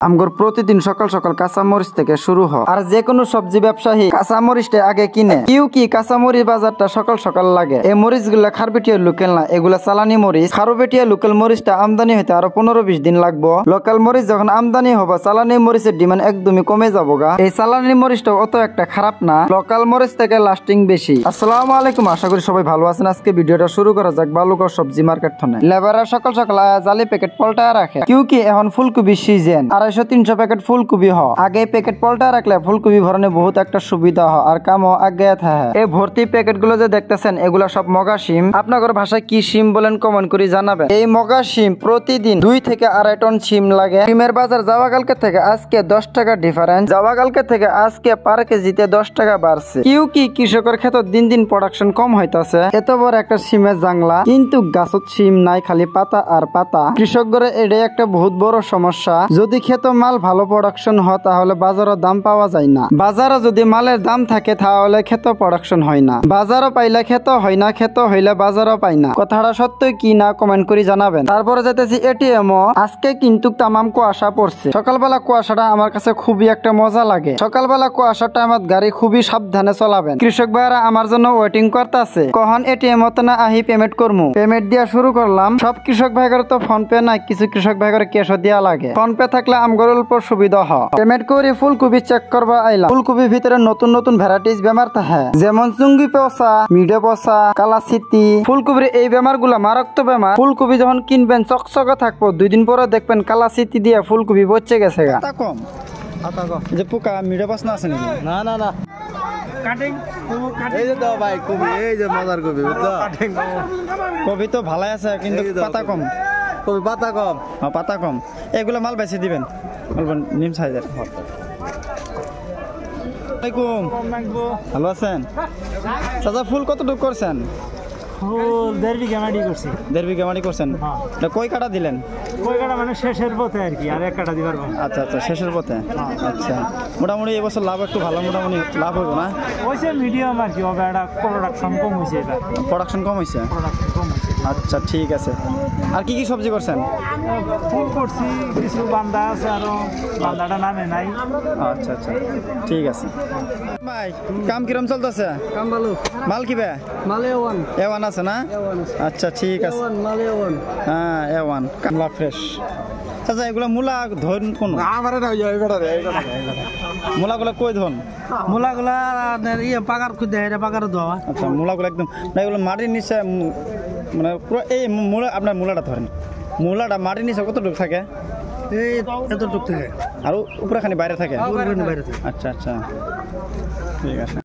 আমগর প্রতিদিন সকাল সকাল কাঁচামরিচ থেকে শুরু হয়। আর যে কোনো সবজি ব্যবসায়ী কাঁচামরিচটা আগে কিনে। কি কাঁচামরিচ বাজারটা সকাল সকাল লাগে। এই মরিচ গুলা খারবেটিয়া লোকেল না, এগুলা চালানি মরিচ। খারবেটিয়া লোকাল মরিচটা আমদানি হইতে আরো 15-20 দিন লাগবো। লোকাল মরিচ যখন আমদানি হবো, চালানি মরিচের ডিমান্ড একদমই কমে যাবো গা। এই চালানি মরিচটা অত একটা খারাপ না, লোকাল মরিচ থেকে লাস্টিং বেশি। আসসালামু আলাইকুম, আশা করি সবাই ভালো আছেন। আজকে ভিডিওটা শুরু করা যাক বালুগাঁও সবজি মার্কেট থেকে। লেবাররা সকাল সকাল জালি প্যাকেট পল্টায় রাখে। কি এখন ফুলকপি সিজন, 250-300 প্যাকেট ফুলকপি হয়। আগে প্যাকেট পল্টা রাখলে ফুলকপি ভরণে বহুত একটা সুবিধা হয় আর কামও আগে থাকে। এই ভর্তি প্যাকেট গুলো যে দেখতেছেন, এগুলা সব মগা সিম। আপনাদের ভাষায় কি সিম বলেন কমেন্ট করে জানাবেন। এই মগা সিম প্রতিদিন 2 থেকে 2.5 টন সিম লাগে। সিমের বাজার যাওয়া কালকে থেকে আজকে 10 টাকা ডিফারেন্স। যাওয়া কালকে থেকে আজকে পার কেজিতে 10 টাকা বাড়ছে। কি কৃষকের ক্ষেত্রে দিন দিন প্রোডাকশন কম হইতাছে। এত বড় একটা সিমের জাংলা, কিন্তু গাছত সিম নাই, খালি পাতা আর পাতা। কৃষকদের এটাই একটা বহুত বড় সমস্যা। যদি ক্ষেত মাল ভালো প্রোডাকশন হয় তাহলে বাজারে দাম পাওয়া যায় না। বাজারে যদি মালের দাম থাকে তাহলে ক্ষেত প্রোডাকশন হয় না। বাজারও পাইলে ক্ষেত হয় না, ক্ষেত হইলে বাজারও পাই না। কথাটা সত্য কি না কমেন্ট করে জানাবেন। তারপরে যেতেছি এটিএম। আজকে কিন্তু তামাম কুয়াশা পড়ছে। সকালবেলা কুয়াশাটা আমার কাছে খুবই একটা মজা লাগে। সকালবেলা কুয়াশার টাইমত গাড়ি খুবই সাবধানে চলাবেন। কৃষক ভাইরা আমার জন্য ওয়েটিং করতে আছে, কখন এটিএম না আহি পেমেন্ট করবো। পেমেন্ট দিয়া শুরু করলাম। সব কৃষক ভাইগর তো ফোন পে নাই, কিছু কৃষক ভাইগর ক্যাশও দিয়া লাগে। ফোন পে থাকলে আমগর অল্প সুবিধা হয়। পেমেন্ট করে ফুলকপি চেক করবা আইলাম। ফুলকপির ভিতরে নতুন নতুন ভ্যারাইটিস বেমার থাকে, যেমন চুঙ্গি পচা, মিডে পচা, কালা সিটি। ফুলকপির এই বেমার গুলা মারাত্মক বেমার। ফুলকপি যখন কিনবেন চকচকে থাকবো, 2 দিন পরে দেখবেন কালা সিটি দিয়ে ফুলকপি বচে গেছে গা। কম যে পোকা মিডে পচ না আছে নাকি? না না না, কপি তো ভালো আছে, কিন্তু পাতা কম। পাতা কম। এগুলো মাল বেশি দিবেন, নিম সাইজের। ভালো আছেন চাচা? ফুল কতটুকু করছেন? 1.5 বিঘা মাটি করছি। 1.5 বিঘা মাটি করছেন? কই কাটা দিলেন? কই কাটা মানে শেষের পথে আর কি, আর 1 কাটা দিবার। আচ্ছা আচ্ছা, শেষের পথে। আচ্ছা, মোটামুটি এবছর লাভ একটু ভালো, মোটামুটি লাভ হইব না? হয়েছে মিডিয়াম আর কি, হবে একটা প্রোডাকশন কম হয়েছে। এটা প্রোডাকশন কম হয়েছে? আচ্ছা ঠিক আছে। আর কি সবজি করছেন? ফুল করছি, কিছু বান্দা আছে, আরো বান্দাটা নামে নাই। আচ্ছা আচ্ছা ঠিক আছে ভাই। কাম কিরম চলতেছে? কাম ভালো। মাল কি বে? মালে এওয়ান আছে না? আচ্ছা ঠিক আছে। হ্যাঁ এওয়ান কামলা ফ্রেশ। আচ্ছা এগুলা মূলা ধন কোন? মূলাগুলা কই ধন? মূলাগুলা পাকার খুঁজে পাকার ধোয়া। আচ্ছা মূলাগুলা একদম না, এগুলো মাটির নিচে, মানে পুরো এই মূলা। আপনার মূলাটা ধরেন, মূলাটা মাটির নিচে কতটুকু থাকে? এতটুকু থাকে, আর উপরে খানি বাইরে থাকে? বাইরে থাকে। আচ্ছা আচ্ছা ঠিক আছে।